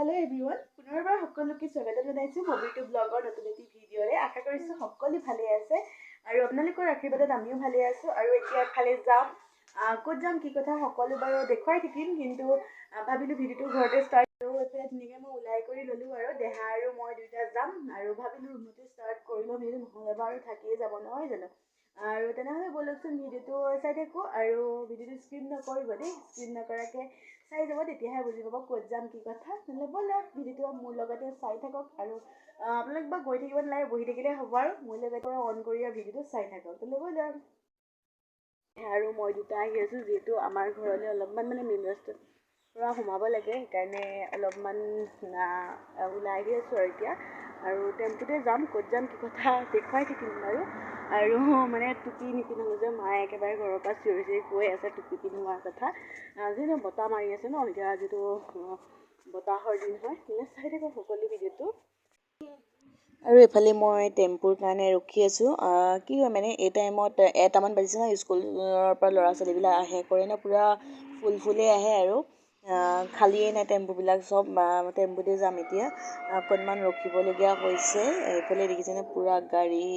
Hello everyone, পুনৰবাৰ সকলোকে স্বাগতম জনাইছো হবিটো ব্লগৰ নতুন এটি ভিডিঅ'ৰে। আশা কৰিছো সকলো ভালে আছে আৰু আপোনালোকৰ আশীৰ্বাদত আমিও ভালে আছো। আৰু এতিয়া এফালে যাম, ক'ত যাম কি কথা সকলো বাৰু দেখুৱাই থাকিম, কিন্তু ভাবিলো ভিডিঅ'টো ঘৰতে ষ্টাৰ্ট কৰোঁ। এতিয়া ধুনীয়াকৈ মই ওলাই কৰি ল'লো আৰু দেহা আৰু মই দুইটা যাম আৰু ভাবিলো ৰুমতে ষ্টাৰ্ট কৰি ল'ম, সেইটো নহ'লে বাৰু থাকিয়ে যাব নহয় জানো। আৰু তেনেহ'লে ব'লকচোন ভিডিঅ'টো চাই থাকোঁ আৰু ভিডিঅ'টো স্কিপ নকৰিব দেই, স্কিপ নকৰাকৈ চাই যাব, তেতিয়াহে বুজি পাব ক'ত যাম কি কথা। নহ'লে ব'লক ভিডিঅ'টো মোৰ লগতে চাই থাকক আৰু আপোনালোক বা গৈ থাকিব নালাগে, বহি থাকিলে হ'ব আৰু মোৰ লগতে অন কৰি ভিডিঅ'টো চাই থাকক। নহ'লে ব'লক। আৰু মই দুটা আহি আছোঁ, যিহেতু আমাৰ ঘৰলৈ অলপমান মেইন ৰাস্তাৰ পৰা সোমাব লাগে, সেইকাৰণে অলপমান ওলাই আহি আছোঁ আৰু এতিয়া। আৰু টেম্পুতে যাম, ক'ত যাম কি কথা দেখুৱাই থাকিম বাৰু। আৰু টুপি নিপিন্ধালোঁ যে মায়ে একেবাৰে ঘৰৰ পৰা চিঞৰি চিঞৰি কৈ আছে টুপি পিন্ধোৱাৰ কথা। যিহেতু বতাহ মাৰি আছে ন, এতিয়া যিটো বতাহৰ দিন হয়, চাই থাকক সকলো ভিডিঅ'টো। আৰু এইফালে মই টেম্পুৰ কাৰণে ৰখি আছোঁ। কি হয় এই টাইমত এটামান বাজিছে ন, স্কুলৰ পৰা ল'ৰা ছোৱালীবিলাক আহে কৰে ন, পূৰা ফুলে আহে আৰু খালিয়ে নাই টেম্পুবিলাক, চব টেম্পুতে যাম এতিয়া। অকণমান ৰখিবলগীয়া হৈছে। এইফালে দেখিছেনে পূৰা গাড়ী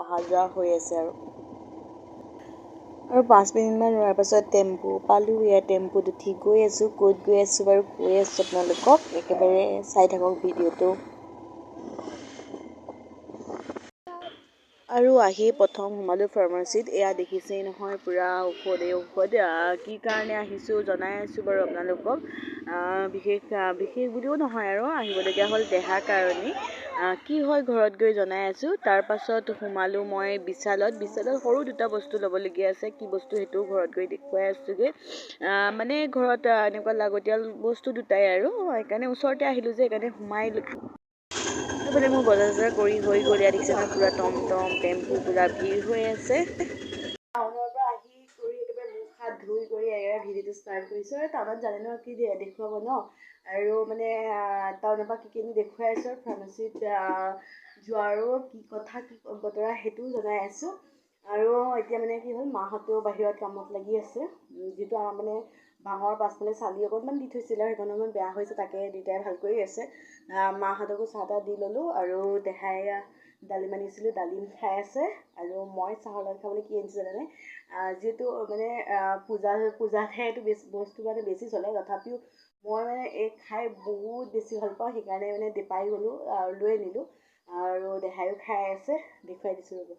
অহা যোৱা হৈ আছে আৰু 5 মিনিটমান ৰোৱাৰ পাছত টেম্পু পালোঁ। ইয়াত টেম্পুত উঠি গৈ আছোঁ। ক'ত গৈ আছোঁ বাৰু কৈ আছোঁ আপোনালোকক, একেবাৰে চাই থাকক ভিডিঅ'টো। আৰু আহি প্ৰথম সোমালোঁ ফাৰ্মাচীত। এয়া দেখিছেই নহয় পূৰা ঔষধ। কি কাৰণে আহিছোঁ জনাই আছোঁ বাৰু আপোনালোকক। বিশেষ বুলিও নহয় আৰু আহিবলগীয়া হ'ল দেহাৰ কাৰণেই। কি হয় ঘৰত গৈ জনাই আছোঁ। তাৰপাছত সোমালোঁ মই বিশালত সৰু দুটা বস্তু ল'বলগীয়া আছে। কি বস্তু সেইটোও ঘৰত গৈ দেখুৱাই আছোঁগৈ। ঘৰত এনেকুৱা লাগতিয়াল বস্তু দুটাই আৰু, সেইকাৰণে ওচৰতে আহিলোঁ যে সেইকাৰণে সোমাই সেইফালে মোৰ বজাৰ চজাৰ কৰি হৈ গ'ল। ইয়াত দেখিছে নহয় পূৰা টমটম টেম্পু পূৰা ভিৰ হৈ আছে। টাউনৰ পৰা আহি কৰি একেবাৰে মুখ হাত ধুই কৰি ভিডিঅ'টো ষ্টাৰ্ট কৰিছোঁ। আৰু টাউনত জানে ন কি দেখুৱাব ন, আৰু টাউনৰ পৰা কি দেখুৱাই আছোঁ। ফাৰ্মাচীত যোৱাৰো কি কথা কি বতৰা সেইটোও জনাই আছোঁ। আৰু এতিয়া কি হ'ল, মাহঁতেও বাহিৰত কামত লাগি আছে। যিটো আমাৰ বাঁহৰ পাছফালে চালি অকণমান দি থৈছিলে, সেইখন অকণমান বেয়া হৈছে, তাকে দেউতাই ভাল কৰি আছে। মাহঁতকো চাহ তাহ দি ল'লোঁ আৰু দেহাই ডালিম আনিছিলোঁ, ডালিম খাই আছে। আৰু মই চাহৰ লগত খাবলৈ কি আনিছোঁ জানেনে, যিহেতু পূজাতহে এইটো বস্তু বেছি চলে, তথাপিও মই এই খাই বহুত বেছি ভাল পাওঁ, সেইকাৰণে পাই গ'লোঁ আৰু লৈ আনিলোঁ। আৰু দেহাইও খাই আছে, দেখুৱাই দিছোঁ ৰ'ব।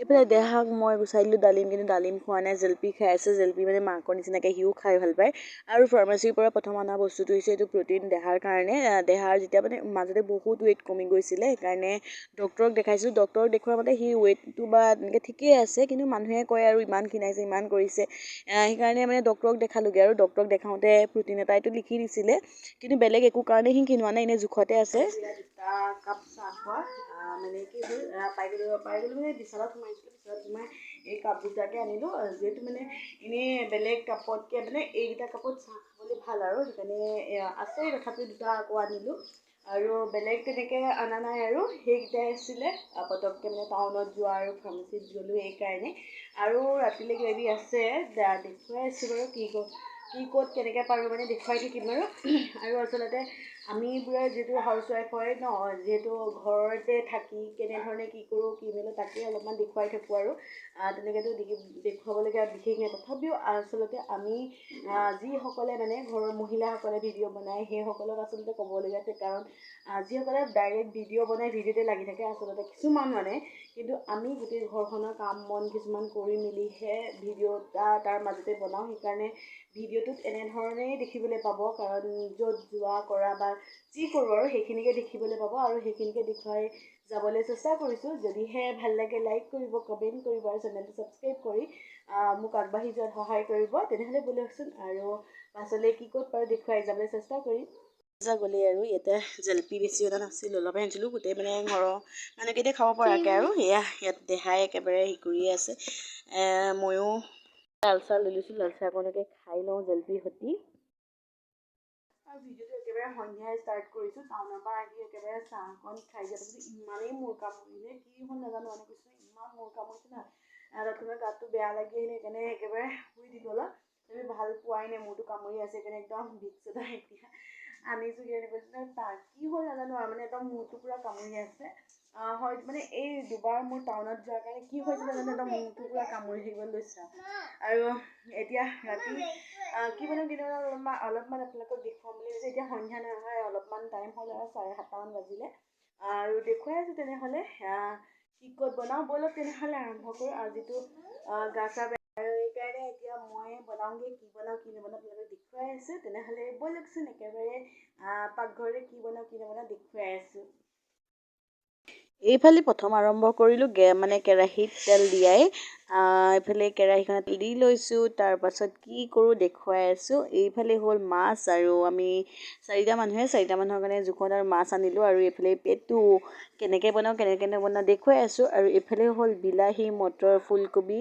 এইফালে দেহাক মই গুচাই দিলোঁ ডালিম, কিন্তু ডালিম খোৱা নাই, জেলপি খাই আছে। জেলপি মাকৰ নিচিনাকৈ সিও খাই ভাল পায়। আৰু ফাৰ্মাচীৰ পৰা প্ৰথম অনা বস্তুটো হৈছে এইটো প্ৰ'টিন দেহাৰ কাৰণে। দেহাৰ যেতিয়া মাজতে বহুত ৱেইট কমি গৈছিলে, সেইকাৰণে ডক্তৰক দেখাইছোঁ। ডক্তৰক দেখুওৱা মতে সি ৱেইটটো বা এনেকৈ ঠিকেই আছে, কিন্তু মানুহে কয় আৰু ইমান ক্ষীণাইছে ইমান কৰিছে, সেইকাৰণে ডক্তৰক দেখালোঁগৈ। আৰু ডক্তৰক দেখাওঁতে প্ৰ'টিন এটাইটো লিখি দিছিলে, কিন্তু বেলেগ একো কাৰণে সি ক্ষীণোৱা নাই, এনেই জোখতে আছে। দুটা কাপ চাহ খোৱা কি হ'ল, পাই গ'লোঁ বিশালত সোমাইছিলোঁ। বিশালত সোমাই এই কাপ দুটাকে আনিলোঁ, যিহেতু এনেই বেলেগ কাপতকৈ এইকেইটা কাপত চাহ খাবলৈ ভাল আৰু, সেইকাৰণে আছে তথাপিও দুটা আকৌ আনিলোঁ। আৰু বেলেগ তেনেকৈ অনা নাই আৰু সেইকেইটাই আছিলে। পটককৈ টাউনত যোৱা আৰু ফাৰ্মাচীত গ'লোঁ সেইকাৰণে। আৰু ৰাতিলৈ কিবাকিবি আছে, দেখুৱাই আছোঁ বাৰু কি ক'ত কেনেকৈ পাৰোঁ দেখুৱাই থাকিম আৰু আচলতে আমিবোৰে যিহেতু হাউচৱাইফ হয় ন, যিহেতু ঘৰতে থাকি কেনেধৰণে কি কৰোঁ কি মেলোঁ তাকেই অলপমান দেখুৱাই থাকোঁ আৰু। তেনেকৈতো দেখুৱাবলগীয়া বিশেষ নাই, তথাপিও আচলতে আমি যিসকলে ঘৰৰ মহিলাসকলে ভিডিঅ' বনায়, সেইসকলক আচলতে ক'বলগীয়া আছে। কাৰণ যিসকলে ডাইৰেক্ট ভিডিঅ' বনাই ভিডিঅ'তে লাগি থাকে, আচলতে কিছুমান কিন্তু আমি গোটেই ঘৰখনৰ কাম বন কিছুমান কৰি মেলিহে ভিডিঅ' তাৰ মাজতে বনাওঁ। সেইকাৰণে ভিডিঅ'টোত এনেধৰণেই দেখিবলৈ পাব, কাৰণ য'ত যোৱা কৰা বা যি কৰোঁ আৰু সেইখিনিকে দেখিবলৈ পাব, আৰু সেইখিনিকে দেখুৱাই যাবলৈ চেষ্টা কৰিছোঁ। যদিহে ভাল লাগে লাইক কৰিব, কমেণ্ট কৰিব আৰু চেনেলটো ছাবস্ক্ৰাইব কৰি মোক আগবাঢ়ি যোৱাত সহায় কৰিব। তেনেহ'লে ব'লকচোন আৰু পাছলৈ কি ক'ত পাৰোঁ দেখুৱাই যাবলৈ চেষ্টা কৰিম। গ'লেই আৰু ইয়াতে জেলপি বেছি অনা নাছিলোঁ, অলপহে আনিছিলোঁ, গোটেই ঘৰৰ মানুহকেইটাই খাব পৰাকৈ আৰু। ইয়াত দেহাই একেবাৰে কৰিয়ে আছে। ময়ো লাল চাহ লৈ লৈছোঁ, লাল চাহকণকে খাই লওঁ জেলপিৰ সৈতে। আৰু ভিডিঅ'টো একেবাৰে সন্ধিয়াই ষ্টাৰ্ট কৰিছোঁ। টাউনৰ পৰা আহি একেবাৰে চাহকণ খাই দিয়াৰ পাছত ইমানেই মূৰ কামুৰিলে, কি হ'ল নাজানো, কৈছোঁ ইমান মূৰ কামুৰিছে না, তৎক্ষণাত গাটো বেয়া লাগি আহিলে, সেইকাৰণে একেবাৰে শুই দিলোঁ অলপ। তুমি ভাল পোৱাই নাই, মোৰতো কামুৰি আছে সেইকাৰণে একদম ভিক্স এটা এতিয়া আনিছোঁ কি কৈছোঁ তাৰ কি হ'ল নাজানো আৰু মানে একদম মূৰটো পূৰা কামুৰি আছে। হয় মানে এই দুবাৰ মোৰ টাউনত যোৱাৰ কাৰণে কি হৈছিলে জানো একদম মূৰটো পূৰা কামুৰি থাকিব লৈছে আৰু এতিয়া ৰাতি কি বনাম অলপমান আপোনালোকক দেখুৱাম বুলি ভাবিছোঁ। এতিয়া সন্ধ্যা নহয় অলপমান টাইম হ'ল আৰু 7:30মান বাজিলে আৰু দেখুৱাই আছোঁ তেনেহ'লে কি ক'ত বনাওঁ ব'লক তেনেহ'লে আৰম্ভ কৰোঁ। আজিতো গা চা বেয়া আৰু সেইকাৰণে এতিয়া মই বনাওঁগৈ কি বনাওঁ কি নবনাওঁ আপোনালোকক দেখুৱাই আছোঁ। তেনেহ'লে ব'লকচোন একেবাৰে পাকঘৰতে কি নবনাওঁ দেখুৱাই আছোঁ। এইফালে প্ৰথম আৰম্ভ কৰিলোঁ মানে কেৰাহীত তেল দিয়াই এইফালে কেৰাহীখনত দি লৈছোঁ। তাৰপাছত কি কৰোঁ দেখুৱাই আছোঁ। এইফালে হ'ল মাছ আৰু আমি 4টা মানুহৰ কাৰণে জোখত আৰু মাছ আনিলোঁ আৰু এইফালে পেটু কেনেকৈ বনাওঁ কেনেকৈ নবনাওঁ দেখুৱাই আছোঁ। আৰু এইফালে হ'ল বিলাহী মটৰ ফুলকবি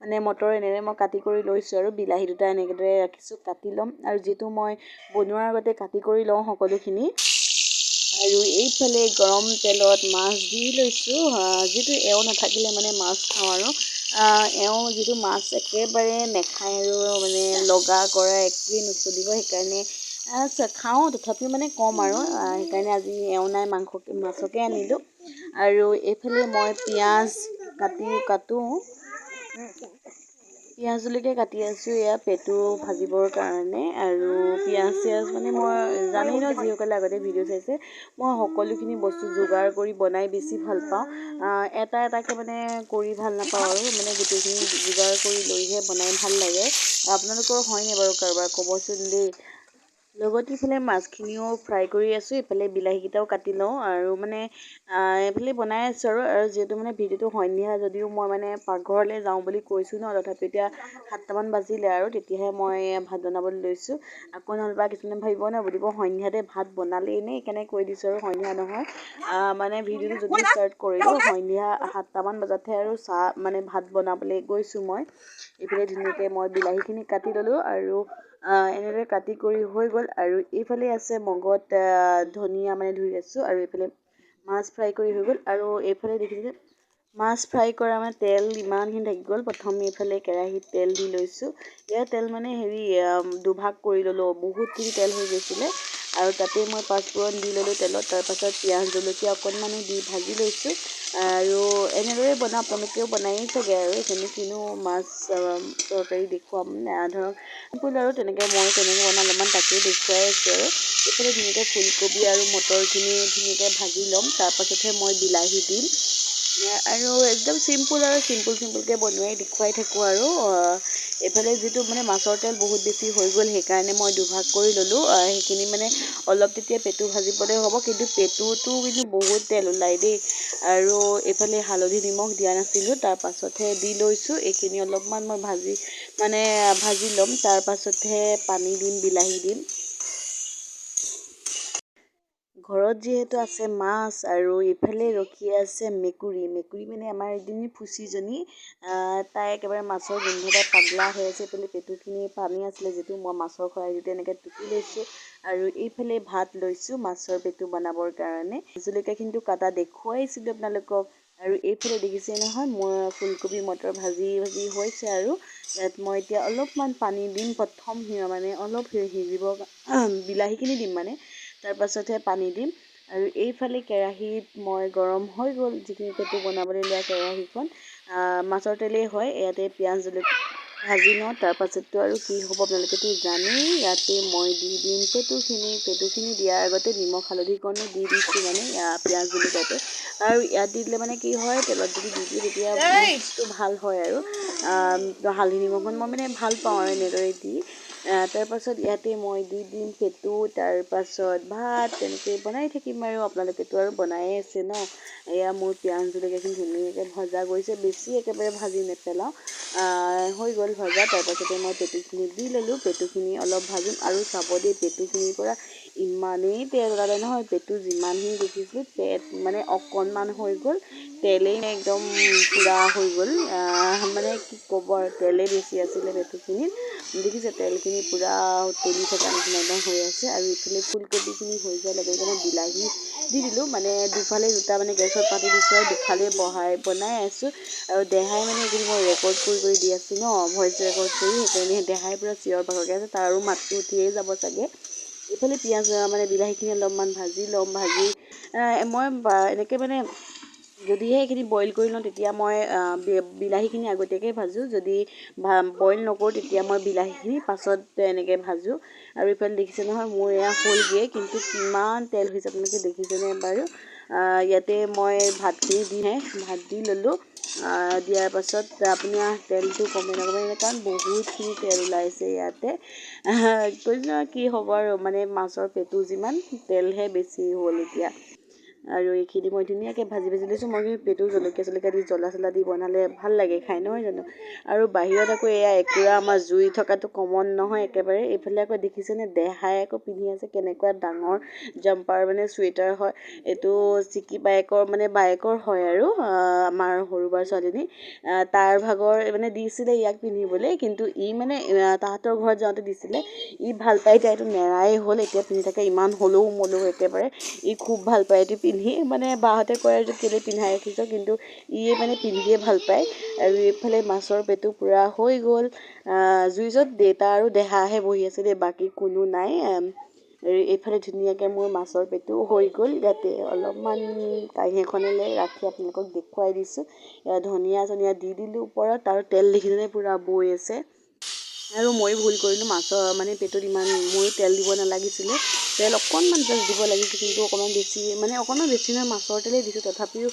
মানে মটৰ এনেদৰে মই কাটি কৰি লৈছোঁ আৰু বিলাহী দুটা এনেদৰে ৰাখিছোঁ কাটি ল'ম আৰু যিটো মই বনোৱাৰ আগতে কাটি কৰি লওঁ সকলোখিনি। আৰু এইফালে গৰম তেলত মাছ দি লৈছোঁ। যিটো এওঁ নাথাকিলে মানে মাছ খাওঁ আৰু এওঁ যিটো মাছ একেবাৰে নাখায় আৰু মানে লগা কৰা একোৱেই নচলিব সেইকাৰণে খাওঁ তথাপিও মানে কম আৰু সেইকাৰণে আজি এওঁ নাই মাছকে আনিলোঁ। আৰু এইফালে মই পিঁয়াজ কাটোঁ পিঁয়াজ জলকীয়া কাটি আছোঁ এয়া পেটু ভাজিবৰ কাৰণে। আৰু পিঁয়াজ মানে মই জানেই ন যিসকলে আগতে ভিডিঅ' চাইছে মই সকলোখিনি বস্তু যোগাৰ কৰি বনাই বেছি ভাল পাওঁ। এটাকৈ মানে কৰি ভাল নাপাওঁ আৰু মানে গোটেইখিনি যোগাৰ কৰি লৈহে বনাই ভাল লাগে। আপোনালোকৰ হয়নে বাৰু কাৰোবাৰ ক'বচোন দেই। লগতে ইফালে মাছখিনিও ফ্ৰাই কৰি আছোঁ। ইফালে বিলাহীকেইটাও কাটি লওঁ আৰু মানে এইফালে বনাই আছোঁ আৰু যিহেতু মানে ভিডিঅ'টো সন্ধিয়া যদিও মই মানে পাকঘৰলৈ যাওঁ বুলি কৈছোঁ ন তথাপি এতিয়া 7টামান বাজিলে আৰু তেতিয়াহে মই ভাত বনাবলৈ লৈছোঁ। আকৌ নহ'বা কিছুমানে ভাবিব ন বুলিব সন্ধিয়াতে ভাত বনালেই নে সেইকাৰণে কৈ দিছোঁ আৰু সন্ধিয়া নহয় মানে ভিডিঅ'টো যদিও ষ্টাৰ্ট কৰিলোঁ সন্ধিয়া 7টামান বজাতহে আৰু মানে ভাত বনাবলৈ গৈছোঁ মই। এইফালে ধুনীয়াকৈ মই বিলাহীখিনি কাটি ল'লোঁ আৰু এনেদৰে কাটি কৰি হৈ গ'ল। আৰু এইফালে আছে মগত ধনিয়া মানে ধুই আছোঁ আৰু এইফালে মাছ ফ্ৰাই কৰি হৈ গ'ল। আৰু এইফালে দেখিছে মাছ ফ্ৰাই কৰা মানে তেল ইমানখিনি থাকি গ'ল। প্ৰথম এইফালে কেৰাহীত তেল দি লৈছোঁ। এয়া তেল মানে দুভাগ কৰি ল'লোঁ বহুতখিনি তেল হৈ গৈছিলে আৰু তাতে মই পাঁচফোৰণ দি ল'লোঁ তেলত। তাৰপাছত পিঁয়াজ জলকীয়া অকণমানো দি ভাজি লৈছোঁ আৰু এনেদৰে বনাওঁ আপোনালোকেও বনায়েই চাগে আৰু এইখিনি কিনো মাছ তৰকাৰী দেখুৱাম ধৰক চিম্পুল আৰু তেনেকৈ মই কেনেকৈ বনাওঁ অলপমান তাকেই দেখুৱাই আছোঁ। আৰু এইফালে ধুনীয়াকৈ ফুলকবি আৰু মটৰখিনি ধুনীয়াকৈ ভাজি ল'ম। তাৰপাছতহে মই বিলাহী দিম আৰু একদম চিম্পুলকৈ বনোৱাই দেখুৱাই থাকোঁ আৰু এইফালে যিটো মানে মাছৰ তেল বহুত বেছি হৈ গ'ল সেইকাৰণে মই দুভাগ কৰি ল'লোঁ। সেইখিনি মানে অলপ তেতিয়া পেটু ভাজিবলৈ হ'ব কিন্তু পেটুটো কিন্তু বহুত তেল ওলায় দেই। আৰু এইফালে হালধি নিমখ দিয়া নাছিলোঁ তাৰপাছতহে দি লৈছোঁ। এইখিনি অলপমান মই ভাজি ল'ম তাৰপাছতহে পানী দিম বিলাহী দিম। ঘৰত যিহেতু আছে মাছ আৰু ইফালে ৰখি আছে মেকুৰী মানে আমাৰ এজনী ফুচিজনী তাই একেবাৰে মাছৰ গোন্ধ পাই পাগলা হৈ আছে। এইফালে পেটুখিনি পানী আছিলে যিটো মই মাছৰ খৰাহিতে এনেকৈ টুকি লৈছোঁ আৰু এইফালে ভাত লৈছোঁ মাছৰ পেটু বনাবৰ কাৰণে। জলকীয়াখিনিতো কাটা দেখুৱাইছিলোঁ আপোনালোকক। আৰু এইফালে দেখিছে নহয় মোৰ ফুলকবি মটৰ ভাজি হৈছে আৰু ইয়াত মই এতিয়া অলপমান পানী দিম প্ৰথম মানে অলপ সিজিব বিলাহীখিনি দিম মানে তাৰপাছতহে পানী দিম। আৰু এইফালে কেৰাহীত মই গৰম হৈ গ'ল যিখিনি পেটু বনাবলৈ লোৱা কেৰাহীখন মাছৰ তেলেই হয়। ইয়াতে পিঁয়াজ জলকীয়া ভাজি লওঁ তাৰপাছততো আৰু কি হ'ব আপোনালোকেতো জানেই। ইয়াতে মই দি দিম পেটুখিনি দিয়াৰ আগতে নিমখ হালধিকণো দি দিছোঁ মানে পিঁয়াজ জলকীয়াতে। আৰু ইয়াত দি দিলে মানে কি হয় তেলত যদি দি দিওঁ তেতিয়া মিক্সটো ভাল হয় আৰু হালধি নিমখত মই মানে ভাল পাওঁ আৰু এনেদৰে দি তাৰপাছত ইয়াতে মই দি দিম পেটু তাৰপাছত ভাত তেনেকৈ বনাই থাকিম আৰু আপোনালোকেতো আৰু বনায়ে আছে ন। এয়া মোৰ পিঁয়াজ জলকীয়াখিনি ধুনীয়াকৈ ভজা গৈছে বেছি একেবাৰে ভাজি নেপেলাওঁ হৈ গ'ল ভজা। তাৰপাছতে মই পেটুখিনি দি ল'লোঁ। পেটুখিনি অলপ ভাজিম আৰু চাব দেই পেটুখিনিৰ পৰা ইমানেই তেল ওলালে নহয়। পেটু যিমানখিনি দেখিছিলোঁ পেট মানে অকণমান হৈ গ'ল তেলেই একদম পূৰা হৈ গ'ল মানে কি ক'ব আৰু তেলেই বেছি আছিলে পেটুখিনিত। দেখিছে তেলখিনি পূৰা উতলি থকা নিচিনা একদম হৈ আছে। আৰু ইফালে ফুলকবিখিনি হৈ যোৱাৰ লগে লগে মই বিলাহী দি দিলোঁ। মানে দুফালে দুটা মানে গেছত পাতি দিছোঁ আৰু দুফালে বনাই আছোঁ। আৰু দেহাই মানে এইখিনি মই ৰেকৰ্ড কৰি দি আছোঁ ন, ভইচ ৰেকৰ্ড কৰি, সেইকাৰণে দেহাই পূৰা চিঞৰ বাখৰকৈ আছে, তাৰো মাতটো উঠিয়ে যাব চাগে। এইফালে পিঁয়াজ মানে বিলাহীখিনি অলপমান ভাজি ল'ম। মই এনেকৈ মানে যদিহে এইখিনি বইল কৰি লওঁ তেতিয়া মই বিলাহীখিনি আগতীয়াকৈ ভাজোঁ, যদি বইল নকৰোঁ তেতিয়া মই বিলাহীখিনি পাছত এনেকৈ ভাজোঁ। আৰু ইফালে দেখিছে নহয় মোৰ এয়া হ'লগৈ, কিন্তু কিমান তেল হৈছে আপোনালোকে দেখিছেনে বাৰু। ইয়াতে মই ভাতখিনি ভাত দি ল'লোঁ। দিয়াৰ পাছত আপুনি তেলটো কমে নকমে, কাৰণ বহুতখিনি তেল ওলাইছে ইয়াতে। কৈছোঁ নহয় কি হ'ব আৰু, মানে মাছৰ পেটু যিমান তেলহে বেছি হ'ল এতিয়া। আৰু এইখিনি মই ধুনীয়াকৈ ভাজি লৈছোঁ। মই কিন্তু পেটু জলকীয়া দি জ্বলা দি বনালে ভাল লাগে খাই, নহয় জানো। আৰু বাহিৰত আকৌ এয়া একুৰা আমাৰ জুই থকাটো কমন নহয় একেবাৰে। এইফালে আকৌ দেখিছেনে দেহাই আকৌ পিন্ধি আছে কেনেকুৱা ডাঙৰ জাম্পাৰ, মানে চুৱেটাৰ হয়। এইটো চিকি বায়েকৰ হয় আৰু আমাৰ সৰু বাৰ ছোৱালীজনী। তাৰ ভাগৰ মানে দিছিলে ইয়াক পিন্ধিবলৈ, কিন্তু ই মানে তাহাঁতৰ ঘৰত যাওঁতে দিছিলে, ই ভাল পাই এতিয়া এইটো নেৰাই হ'ল, এতিয়া পিন্ধি থাকে। ইমান হ'লেও মলেও একেবাৰে ই খুব ভাল পায় এইটো পিন্ধি। মানে বাহঁতে কয় যে কেলৈ পিন্ধাই ৰাখিছ, কিন্তু ই মানে পিন্ধিয়ে ভাল পায়। আৰু এইফালে মাছৰ পেটু পূৰা হৈ গ'ল। জুইচত দেউতা আৰু দেহাহে বহি আছে দেই, বাকী কোনো নাই। এইফালে ধুনীয়াকৈ মোৰ মাছৰ পেটু হৈ গ'ল। ইয়াতে অলপমান কাঁহী এখনেৰে ৰাখি আপোনালোকক দেখুৱাই দিছোঁ। ধনিয়া চনিয়া দি দিলোঁ ওপৰত, আৰু তেল দেখিছেনে পূৰা বৈ আছে। আৰু ময়ো ভুল কৰিলোঁ, মাছৰ মানে পেটুত ময়ো তেল দিব নালাগিছিলে। তেল অকণমান জাষ্ট দিব লাগিছিল, কিন্তু অকণমান বেছি নহয়, মাছৰ তেলেই দিছোঁ। তথাপিও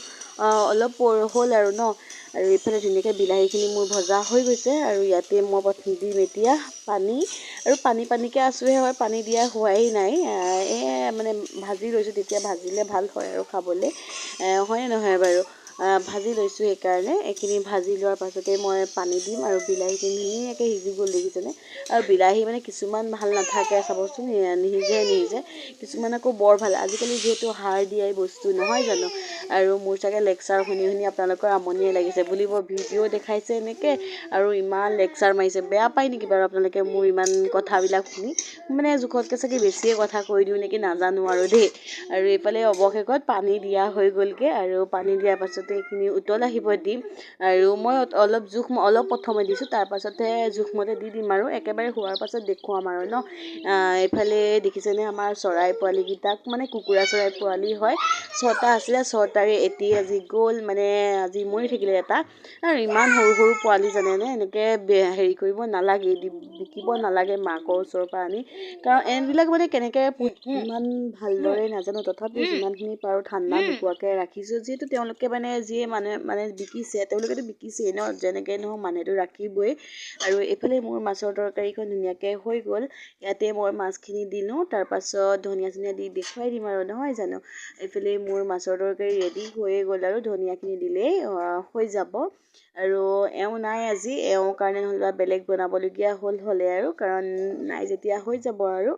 অলপ হ'ল আৰু ন। আৰু এইফালে ধুনীয়াকৈ বিলাহীখিনি মোৰ ভজা হৈ গৈছে। আৰু ইয়াতে মই দিম এতিয়া পানী। আৰু পানীকৈ আছোঁহে হয়, পানী দিয়া হোৱাই নাই। মানে ভাজি লৈছোঁ, তেতিয়া ভাজিলে ভাল হয় আৰু খাবলৈ, হয়নে নহয় বাৰু। ভাজি লৈছোঁ, সেইকাৰণে এইখিনি ভাজি লোৱাৰ পাছতে মই পানী দিম। আৰু বিলাহীখিনি ধুনীয়াকৈ সিজি গ'ল দেখিছেনে। আৰু বিলাহী মানে কিছুমান ভাল নাথাকে চাবচোন, নিসিজে। কিছুমান আকৌ বৰ ভাল। আজিকালি যিহেতু সাৰ দিয়াই বস্তু নহয় জানো। আৰু মোৰ চাগে লেকচাৰ শুনি আপোনালোকৰ আমনিয়ে লাগিছে, বুলিব ভিডিঅ' দেখাইছে এনেকৈ আৰু ইমান লেকচাৰ মাৰিছে। বেয়া পায় নেকি বাৰু আপোনালোকে মোৰ ইমান কথাবিলাক শুনি? মানে জোখতকৈ চাগে বেছিয়ে কথা কৈ দিওঁ নেকি, নাজানো আৰু দেই। আৰু এইফালে অৱশেষত পানী দিয়া হৈ গ'লগৈ। আৰু পানী দিয়াৰ পাছতে এইখিনি উতল আহিব দিম। আৰু মই অলপ প্ৰথমে দিছোঁ, তাৰপাছতহে জোখমতে দি দিম। আৰু একেবাৰে হোৱাৰ পাছত দেখুৱাম আৰু ন। এইফালে দেখিছেনে আমাৰ চৰাই পোৱালিকেইটাক, মানে কুকুৰা চৰাই পোৱালি হয়, 6টা আছিলে, 6টাৰে এটি আজি গ'ল, মানে আজি মৰি থাকিলে এটা। আৰু ইমান সৰু সৰু পোৱালি জানেনে, এনেকৈ কৰিব নালাগে, বিকিব নালাগে মাকৰ ওচৰৰ পৰা আনি। কাৰণ এনবিলাক মানে কেনেকৈ ইমান ভালদৰে নাজানো, তথাপিও যিমানখিনি পাৰোঁ ঠাণ্ডা নোপোৱাকৈ ৰাখিছোঁ। যিহেতু তেওঁলোকে যিয়ে মানে বিকিছে, তেওঁলোকেতো বিকিছেই ন, যেনেকৈ নহওক মানুহেতো ৰাখিবই। আৰু এইফালে মোৰ মাছৰ তৰকাৰীখন ধুনীয়াকৈ হৈ গ'ল। ইয়াতে মই মাছখিনি দিলোঁ, তাৰপাছত ধনিয়া চনিয়া দি দেখুৱাই দিম আৰু, নহয় জানো। এইফালে মোৰ মাছৰ তৰকাৰী ৰেডি হৈয়ে গ'ল, আৰু ধনিয়াখিনি দিলেই হৈ যাব। আৰু এওঁ নাই আজি, এওঁৰ কাৰণে নহ'লে বেলেগ বনাবলগীয়া হ'লে আৰু, কাৰণ নাই যেতিয়া হৈ যাব আৰু।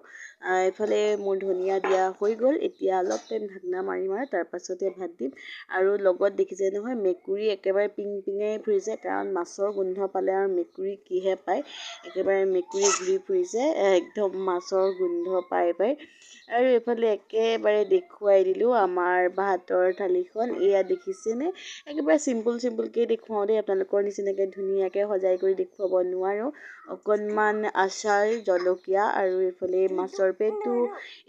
এইফালে মোৰ ধনিয়া দিয়া হৈ গ'ল। এতিয়া অলপ টাইম ঢাকনা মাৰিম আৰু তাৰপাছতে ভাত দিম। আৰু লগত দেখিছে নহয় মেকুৰী একেবাৰে পিঙাই ফুৰিছে, কাৰণ মাছৰ গোন্ধ পালে আৰু মেকুৰী কিহে পায়, একেবাৰে মেকুৰী ঘূৰি ফুৰিছে একদম মাছৰ গোন্ধ পাই। আৰু এইফালে একেবাৰে দেখুৱাই দিলোঁ আমাৰ ভাতৰ থালিখন। এয়া দেখিছেনে, একেবাৰে চিম্পুলকৈ দেখুৱাওঁ দেই, আপোনালোকৰ নিচিনাকৈ ধুনীয়াকৈ সজাই কৰি দেখুৱাব নোৱাৰোঁ। অকণমান আচাৰ, জলকীয়া, আৰু এইফালে মাছৰ পেটু,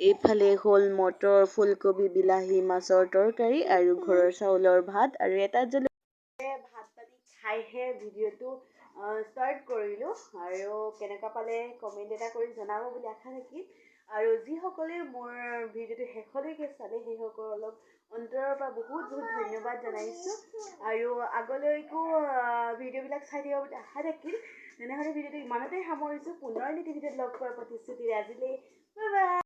এইফালে হ'ল মটৰ, ফুলকবি, বিলাহী, মাছৰ তৰকাৰী, আৰু ঘৰৰ চাউলৰ ভাত, আৰু এটা ভাত পানী খাইহে ভিডিঅ'টো ষ্টাৰ্ট কৰিলোঁ। আৰু কেনেকুৱা পালে কমেণ্ট এটা কৰি জনাব বুলি আশা থাকিল। আৰু যিসকলে মোৰ ভিডিঅ'টো শেষলৈকে চালে, সেইসকল অলপ অন্তৰৰ পৰা বহুত ধন্যবাদ জনাইছোঁ। আৰু আগলৈকো ভিডিঅ'বিলাক চাই থাকিব বুলি আশা থাকিল। তেনেহ'লে ভিডিঅ'টো ইমানতে সামৰিছোঁ। পুনৰ এটি ভিডিঅ'ত লগ পোৱাৰ প্ৰতিশ্ৰুতিৰে আজিলৈ বাই বাই।